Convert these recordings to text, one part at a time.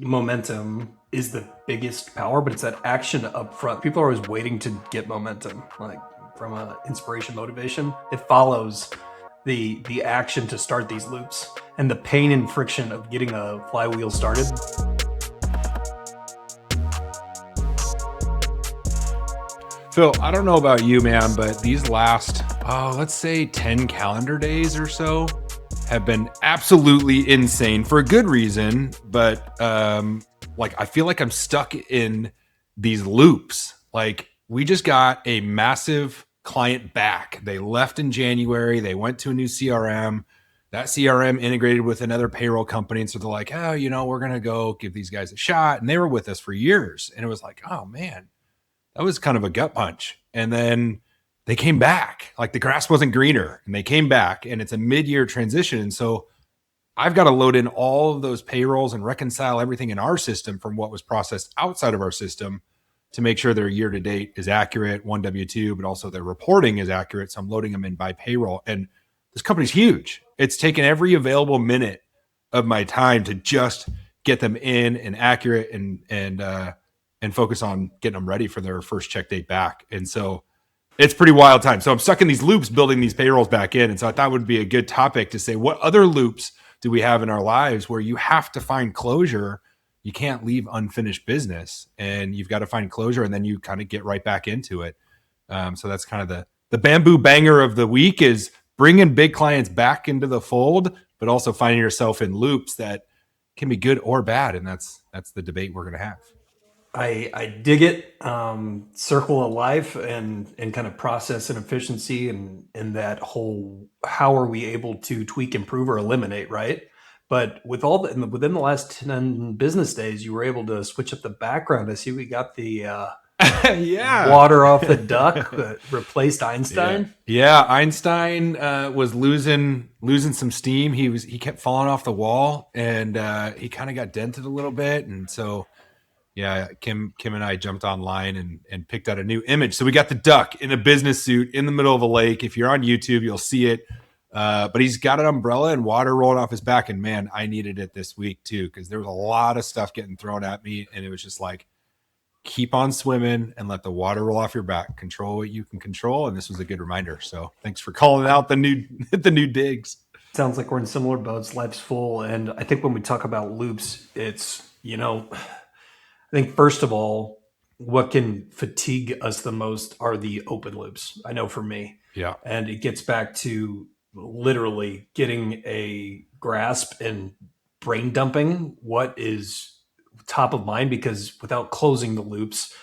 momentum is the biggest power, but it's that action up front. People are always waiting to get momentum, like from a inspiration, motivation. It follows the action to start these loops and the pain and friction of getting a flywheel started. Phil, I don't know about you, man, but these last, let's say 10 calendar days or so have been absolutely insane for a good reason. But I feel like I'm stuck in these loops. Like we just got a massive client back. They left in January. They went to a new CRM. That CRM integrated with another payroll company. And so they're like, oh, we're going to go give these guys a shot. And they were with us for years. And it was like, oh, man. That was kind of a gut punch. And then they came back. Like the grass wasn't greener and they came back, and it's a mid-year transition. And so I've got to load in all of those payrolls and reconcile everything in our system from what was processed outside of our system to make sure their year to date is accurate, one W-2, but also their reporting is accurate. So I'm loading them in by payroll. And this company's huge. It's taken every available minute of my time to just get them in and accurate and focus on getting them ready for their first check date back. And so it's pretty wild time. So I'm stuck in these loops building these payrolls back in. And so I thought it would be a good topic to say, what other loops do we have in our lives where you have to find closure? You can't leave unfinished business, and you've got to find closure, and then you kind of get right back into it. So that's kind of the bamboo banger of the week, is bringing big clients back into the fold, but also finding yourself in loops that can be good or bad. And that's the debate we're going to have. I dig it. Circle of life and kind of process and efficiency and that whole, how are we able to tweak, improve, or eliminate, right? But with within the last 10 business days, you were able to switch up the background. I see we got the yeah, water off the duck that replaced Einstein. Yeah, Einstein was losing some steam. He kept falling off the wall, and he kind of got dented a little bit, and so. Yeah, Kim and I jumped online and picked out a new image. So we got the duck in a business suit in the middle of a lake. If you're on YouTube, you'll see it. But he's got an umbrella and water rolling off his back. And man, I needed it this week too, because there was a lot of stuff getting thrown at me. And it was just like, keep on swimming and let the water roll off your back. Control what you can control. And this was a good reminder. So thanks for calling out the new digs. Sounds like we're in similar boats. Life's full. And I think when we talk about loops, it's, I think first of all, what can fatigue us the most are the open loops. I know for me. Yeah. And it gets back to literally getting a grasp and brain dumping what is top of mind, because without closing the loops,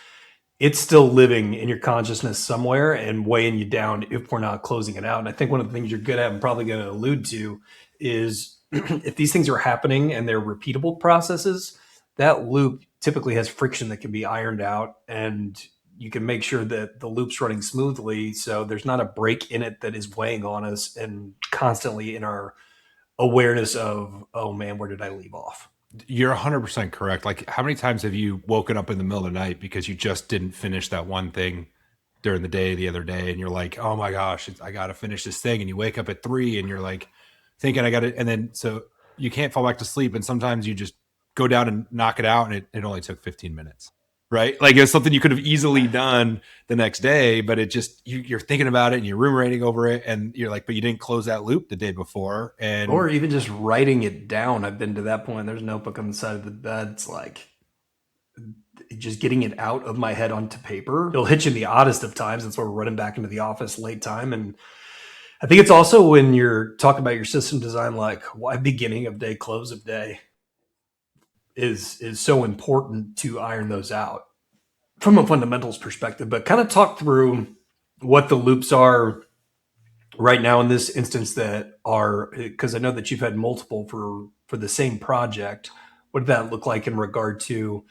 it's still living in your consciousness somewhere and weighing you down if we're not closing it out. And I think one of the things you're good at and probably going to allude to is if these things are happening and they're repeatable processes, that loop typically has friction that can be ironed out, and you can make sure that the loop's running smoothly. So there's not a break in it that is weighing on us and constantly in our awareness of, oh man, where did I leave off? You're 100% correct. Like, how many times have you woken up in the middle of the night because you just didn't finish that one thing during the day the other day, and you're like, oh my gosh, I got to finish this thing, and you wake up at 3 and you're like thinking I got it, and then so you can't fall back to sleep, and sometimes you just go down and knock it out, and it only took 15 minutes, right? Like, it was something you could have easily done the next day, but it just, you're thinking about it and you're ruminating over it, and you're like, but you didn't close that loop the day before. Or even just writing it down. I've been to that point. There's a notebook on the side of the bed. It's like just getting it out of my head onto paper. It'll hit you in the oddest of times. That's why we're running back into the office late time. And I think it's also when you're talking about your system design, like why beginning of day, close of day is so important to iron those out from a fundamentals perspective. But kind of talk through what the loops are right now in this instance that are, because I know that you've had multiple for the same project. What did that look like in regard to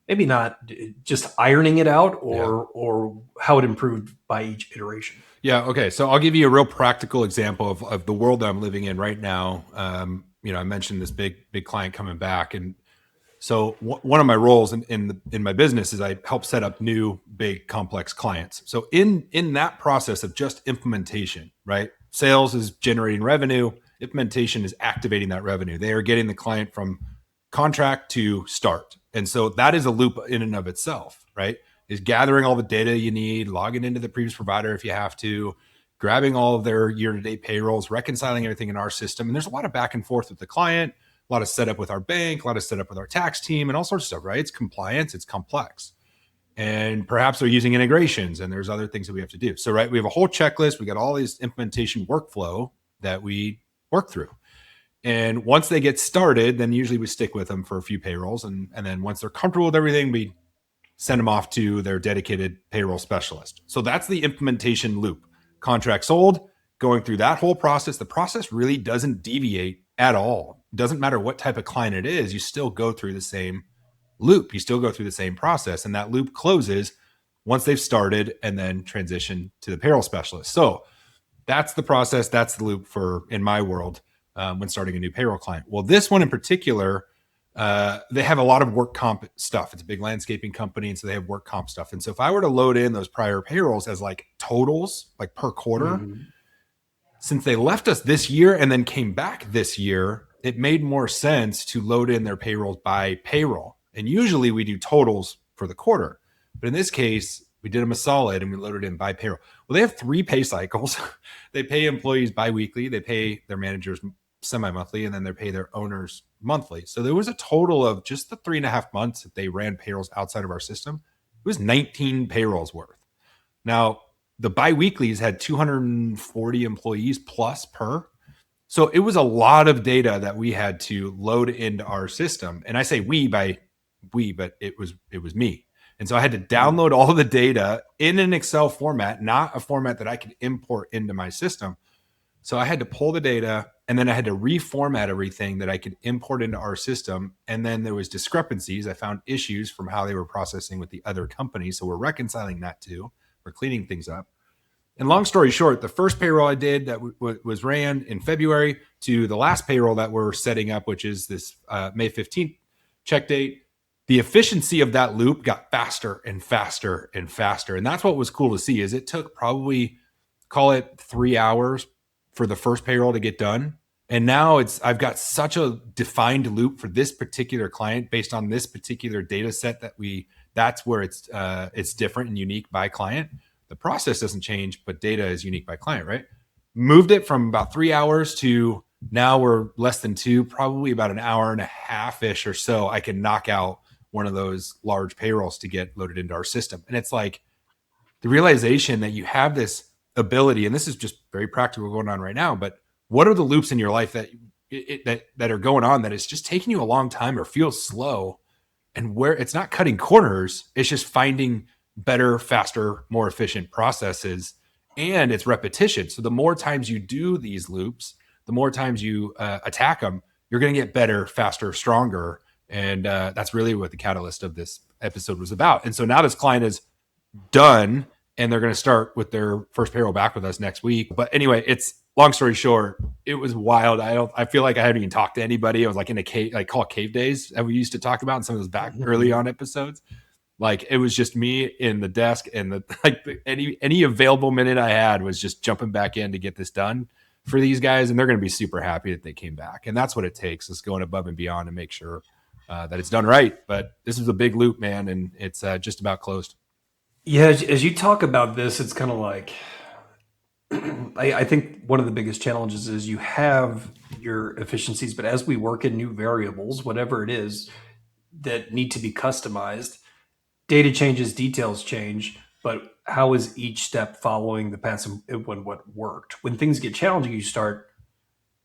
maybe not just ironing it out, or how it improved by each iteration? Yeah. Okay. So I'll give you a real practical example of the world that I'm living in right now. I mentioned this big client coming back, and so one of my roles in my business is I help set up new, big, complex clients. So in that process of just implementation, right? Sales is generating revenue. Implementation is activating that revenue. They are getting the client from contract to start. And so that is a loop in and of itself, right? Is gathering all the data you need, logging into the previous provider if you have to, grabbing all of their year-to-date payrolls, reconciling everything in our system. And there's a lot of back and forth with the client, a lot of setup with our bank, a lot of setup with our tax team, and all sorts of stuff, right? It's compliance, it's complex. And perhaps they're using integrations and there's other things that we have to do. So, right, we have a whole checklist. We got all these implementation workflow that we work through. And once they get started, then usually we stick with them for a few payrolls. And then once they're comfortable with everything, we send them off to their dedicated payroll specialist. So that's the implementation loop. Contract sold, going through that whole process. The process really doesn't deviate at all. It doesn't matter what type of client it is. You still go through the same loop. You still go through the same process. And that loop closes once they've started and then transition to the payroll specialist. So that's the process. That's the loop for, in my world, when starting a new payroll client. Well, this one in particular, they have a lot of work comp stuff. It's a big landscaping company, and so they have work comp stuff. And so if I were to load in those prior payrolls as like totals, like per quarter, since they left us this year and then came back this year, it made more sense to load in their payrolls by payroll. And usually we do totals for the quarter. But in this case, we did them a solid and we loaded in by payroll. Well, they have 3 pay cycles. They pay employees biweekly, they pay their managers semi-monthly, and then they pay their owners monthly. So there was a total of just the 3.5 months that they ran payrolls outside of our system. It was 19 payrolls worth. Now, the biweeklies had 240 employees plus per. So it was a lot of data that we had to load into our system. And I say we by we, but it was me. And so I had to download all of the data in an Excel format, not a format that I could import into my system. So I had to pull the data, and then I had to reformat everything that I could import into our system. And then there was discrepancies. I found issues from how they were processing with the other companies. So we're reconciling that too. We're cleaning things up. And long story short, the first payroll I did that was ran in February to the last payroll that we're setting up, which is this May 15th check date, the efficiency of that loop got faster and faster and faster. And that's what was cool to see is it took probably, call it 3 hours for the first payroll to get done. And now I've got such a defined loop for this particular client based on this particular data set that's where it's different and unique by client. The process doesn't change, but data is unique by client, right? Moved it from about 3 hours to now we're less than 2, probably about an hour and a half-ish or so. I can knock out one of those large payrolls to get loaded into our system. And it's like the realization that you have this ability, and this is just very practical going on right now, but what are the loops in your life that are going on that is just taking you a long time or feels slow, and where it's not cutting corners, it's just finding better, faster, more efficient processes, and it's repetition. So the more times you do these loops, the more times you attack them, you're going to get better, faster, stronger. And that's really what the catalyst of this episode was about. And so now this client is done, and they're going to start with their first payroll back with us next week. But anyway, it's long story short, it was wild. I feel like I haven't even talked to anybody. I was like in a cave, like call it cave days that we used to talk about in some of those back early on episodes. Like it was just me in the desk, and any available minute I had was just jumping back in to get this done for these guys. And they're going to be super happy that they came back. And that's what it takes, is going above and beyond to make sure that it's done right. But this is a big loop, man. And it's just about closed. Yeah, as you talk about this, it's kind of like, I think one of the biggest challenges is you have your efficiencies, but as we work in new variables, whatever it is that need to be customized, data changes, details change, but how is each step following the path when what worked? When things get challenging, you start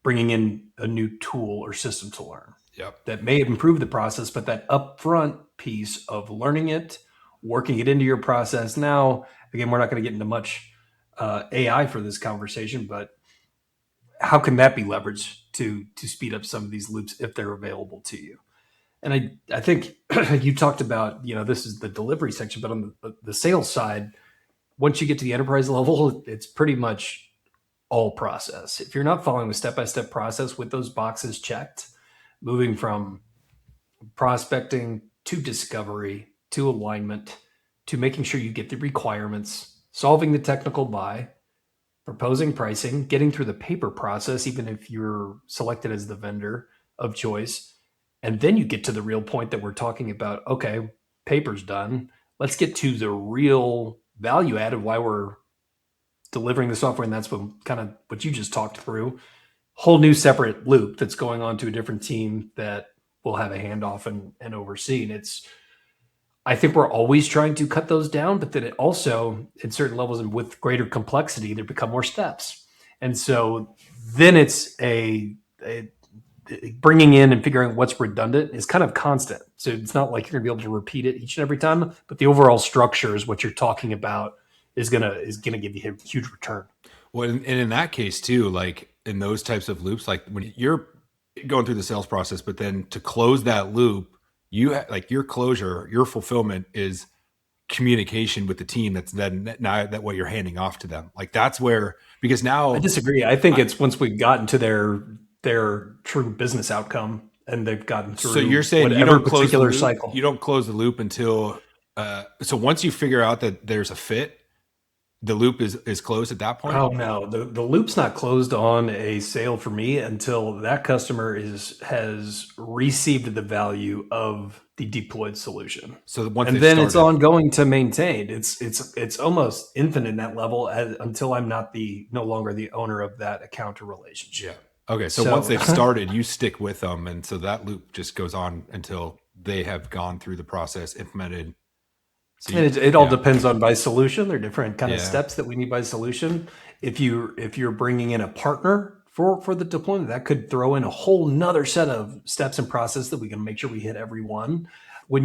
bringing in a new tool or system to learn. Yep. That may improve the process, but that upfront piece of learning it, working it into your process. Now, again, we're not going to get into much AI for this conversation, but how can that be leveraged to speed up some of these loops if they're available to you? And I think you talked about, this is the delivery section, but on the sales side, once you get to the enterprise level, it's pretty much all process. If you're not following a step-by-step process with those boxes checked, moving from prospecting to discovery to alignment to making sure you get the requirements, solving the technical buy, proposing pricing, getting through the paper process, even if you're selected as the vendor of choice, And then you get to the real point that we're talking about. Okay, paper's done. Let's get to the real value add of why we're delivering the software. And that's what kind of what you just talked through. Whole new separate loop that's going on to a different team that will have a handoff and oversee. And it's, I think we're always trying to cut those down, but then it also, in certain levels and with greater complexity, there become more steps. And so then it's a bringing in and figuring what's redundant is kind of constant. So it's not like you're going to be able to repeat it each and every time, but the overall structure is what you're talking about is gonna give you a huge return. Well, and in that case too, like in those types of loops, like when you're going through the sales process, but then to close that loop, like your closure, your fulfillment is communication with the team. That's then now that what you're handing off to them. Like that's where, because now I disagree. I think it's once we've gotten to their true business outcome and they've gotten through. So you're saying you whatever don't close the particular loop, cycle. you don't close the loop until so once you figure out that there's a fit, the loop is closed at that point. Oh no, the loop's not closed on a sale for me until that customer has received the value of the deployed solution. So once And they've then it's started, ongoing to maintain. It's almost infinite in that level until I'm not no longer the owner of that account or relationship. yeah. Okay, so once they've started, you stick with them, and so that loop just goes on until they have gone through the process, implemented. So And it all depends on by solution. There are different kind of Yeah. steps that we need by solution. If you're bringing in a partner for the deployment, that could throw in a whole nother set of steps and process that we can make sure we hit every one. When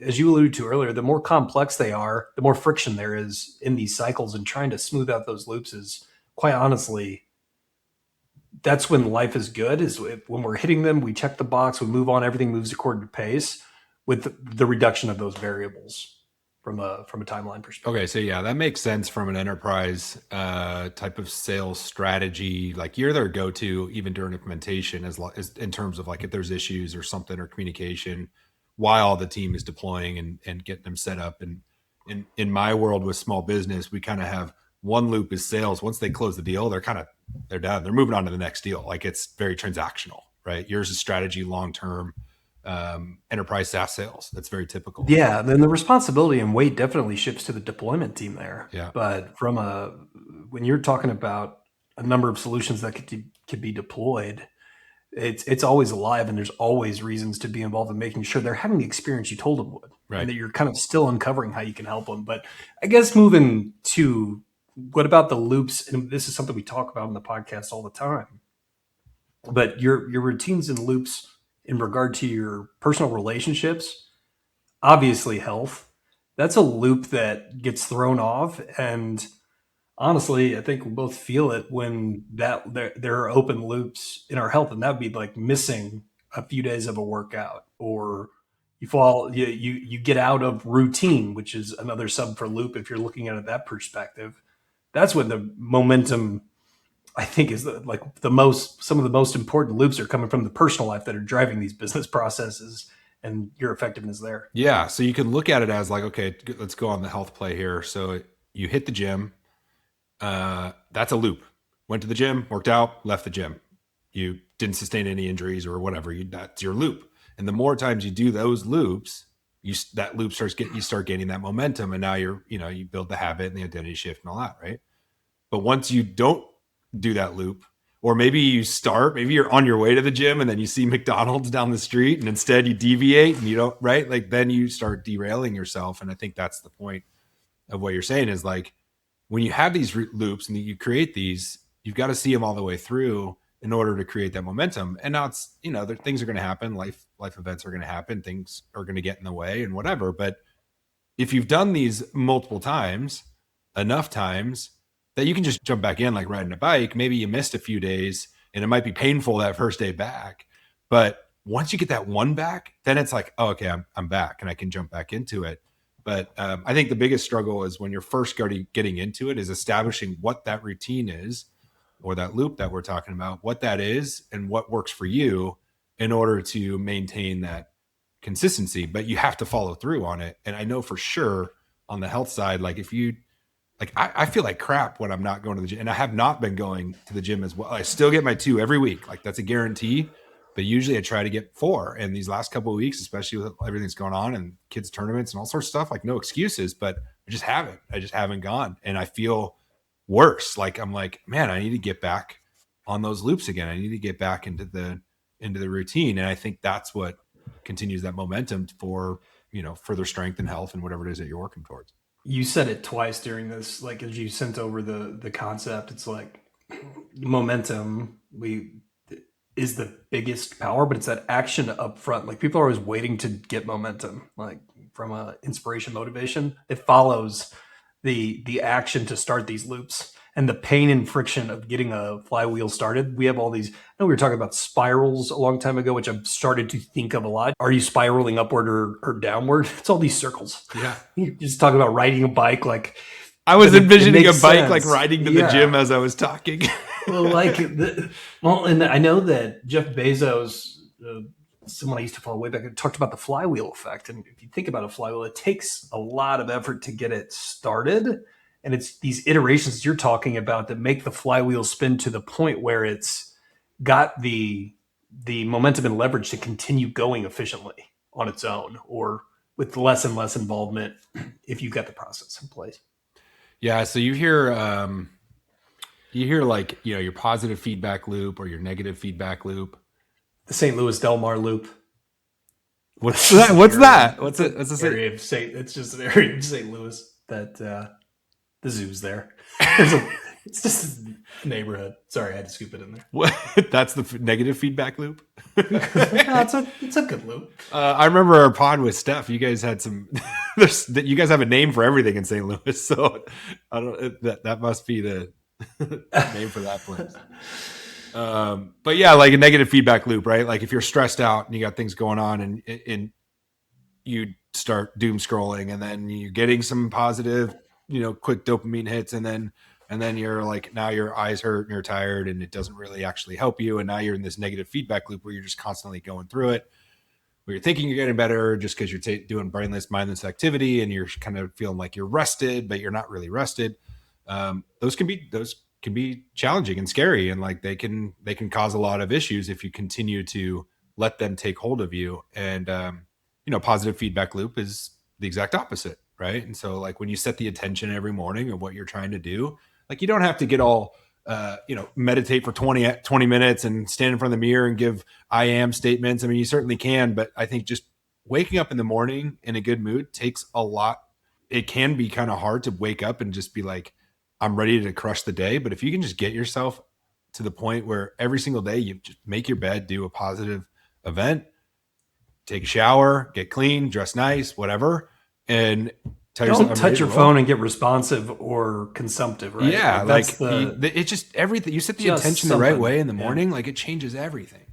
as you alluded to earlier, the more complex they are, the more friction there is in these cycles, and trying to smooth out those loops is quite honestly, that's when life is good. Is when we're hitting them, we check the box, we move on, everything moves according to pace, with the reduction of those variables from a timeline perspective. Okay, so yeah, that makes sense from an enterprise type of sales strategy. Like you're their go-to even during implementation, as in terms of like if there's issues or something or communication while the team is deploying and getting them set up. And in my world with small business, we kind of have one loop is sales. Once they close the deal, they're done. They're moving on to the next deal. Like it's very transactional, right? Yours is strategy, long term, enterprise SaaS sales. That's very typical. Yeah, then the responsibility and weight definitely shifts to the deployment team there. Yeah. But when you're talking about a number of solutions that could be deployed, it's always alive, and there's always reasons to be involved in making sure they're having the experience you told them would, Right. and that you're kind of still uncovering how you can help them. But I guess moving to what about the loops, and this is something we talk about in the podcast all the time. But your routines and loops in regard to your personal relationships, obviously health, that's a loop that gets thrown off. And honestly, I think we both feel it when there are open loops in our health, and that would be like missing a few days of a workout, or you get out of routine, which is another sub for loop. If you're looking at it that perspective, that's when the momentum, I think, is some of the most important loops are coming from the personal life that are driving these business processes and your effectiveness there. Yeah. So you can look at it as like, okay, let's go on the health play here. So you hit the gym. That's a loop. Went to the gym, worked out, left the gym. You didn't sustain any injuries or whatever. That's your loop. And the more times you do those loops, you start gaining that momentum. And now you build the habit and the identity shift and all that. Right. But once you don't do that loop, or maybe you're on your way to the gym and then you see McDonald's down the street and instead you deviate and you don't, right? Like then you start derailing yourself. And I think that's the point of what you're saying is like, when you have these loops and you create these, you've got to see them all the way through in order to create that momentum. And now it's, things are going to happen. Life events are going to happen. Things are going to get in the way and whatever. But if you've done these multiple times, enough times, that you can just jump back in like riding a bike. Maybe you missed a few days and it might be painful that first day back. But once you get that one back, then it's like, oh, okay, I'm back and I can jump back into it. But I think the biggest struggle is when you're first getting into it is establishing what that routine is, or that loop that we're talking about, what that is and what works for you in order to maintain that consistency. But you have to follow through on it. And I know for sure on the health side, like if you, like I feel like crap when I'm not going to the gym, and I have not been going to the gym as well. I still get my 2 every week. Like that's a guarantee. but usually I try to get 4. And these last couple of weeks, especially with everything that's going on and kids tournaments and all sorts of stuff, like no excuses, but I just haven't gone. And I feel worse. Like I'm like, man, I need to get back on those loops again. I need to get back into the routine. And I think that's what continues that momentum for, further strength and health and whatever it is that you're working towards. You said it twice during this, like as you sent over the concept, it's like momentum is the biggest power, but it's that action up front. Like people are always waiting to get momentum, like from a inspiration motivation. It follows the action to start these loops and the pain and friction of getting a flywheel started. We have all these, I know we were talking about spirals a long time ago, which I've started to think of a lot. Are you spiraling upward or downward? It's all these circles. Yeah. You just talk about riding a bike. Like I was envisioning a bike, sense. like riding to the gym as I was talking. Well, and I know that Jeff Bezos, someone I used to follow way back, talked about the flywheel effect. And if you think about a flywheel, it takes a lot of effort to get it started. And it's these iterations you're talking about that make the flywheel spin to the point where it's got the momentum and leverage to continue going efficiently on its own, or with less and less involvement if you've got the process in place. Yeah. So you hear like, your positive feedback loop or your negative feedback loop. The St. Louis Del Mar loop. What's that? What's that? What's it? What's the area of St. It's just an area of St. Louis that the zoo's there. It's just a neighborhood. Sorry, I had to scoop it in there. What? That's the negative feedback loop. No, it's a good loop. I remember our pod with Steph. You guys had some. You guys have a name for everything in St. Louis, so I don't. That must be the name for that place. But yeah, like a negative feedback loop, right? Like if you're stressed out and you got things going on, and you start doom scrolling, and then you're getting some positive, quick dopamine hits, and then you're like, now your eyes hurt and you're tired and it doesn't really actually help you. And now you're in this negative feedback loop where you're just constantly going through it, where you're thinking you're getting better just because you're doing brainless, mindless activity and you're kind of feeling like you're rested, but you're not really rested. Those can be challenging and scary. And like they can cause a lot of issues if you continue to let them take hold of you. And, positive feedback loop is the exact opposite. Right. And so like when you set the attention every morning of what you're trying to do, like you don't have to get all, meditate for 20 minutes and stand in front of the mirror and give I am statements. I mean, you certainly can, but I think just waking up in the morning in a good mood takes a lot. It can be kind of hard to wake up and just be like, I'm ready to crush the day. But if you can just get yourself to the point where every single day you just make your bed, do a positive event, take a shower, get clean, dress nice, whatever. And don't touch your phone and get responsive or consumptive, right? Yeah, it's just everything. You set the intention the right way in the morning, like it changes everything.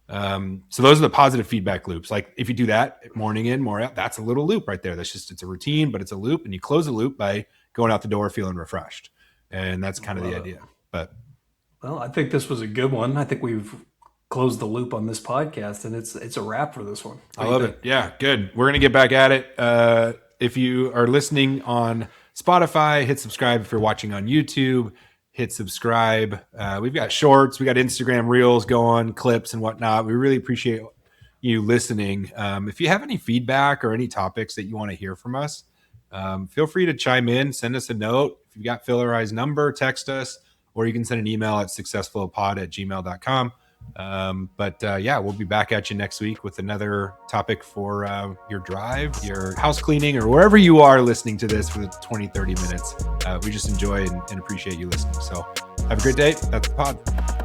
So those are the positive feedback loops. Like if you do that morning in, more out, that's a little loop right there. It's a routine, but it's a loop, and you close the loop by going out the door feeling refreshed, and that's kind of the idea. But well, I think this was a good one. I think we've closed the loop on this podcast, and it's a wrap for this one. I love it. Yeah, good. We're gonna get back at it. If you are listening on Spotify, hit subscribe. If you're watching on YouTube, hit subscribe. We've got shorts, we got Instagram reels going, clips and whatnot. We really appreciate you listening. If you have any feedback or any topics that you want to hear from us, feel free to chime in, send us a note. If you've got Phil or I's number, text us, or you can send an email at successfulpod@gmail.com. We'll be back at you next week with another topic for your drive, your house cleaning, or wherever you are listening to this for 20-30 minutes. We just enjoy and appreciate you listening. So have a great day. That's the pod.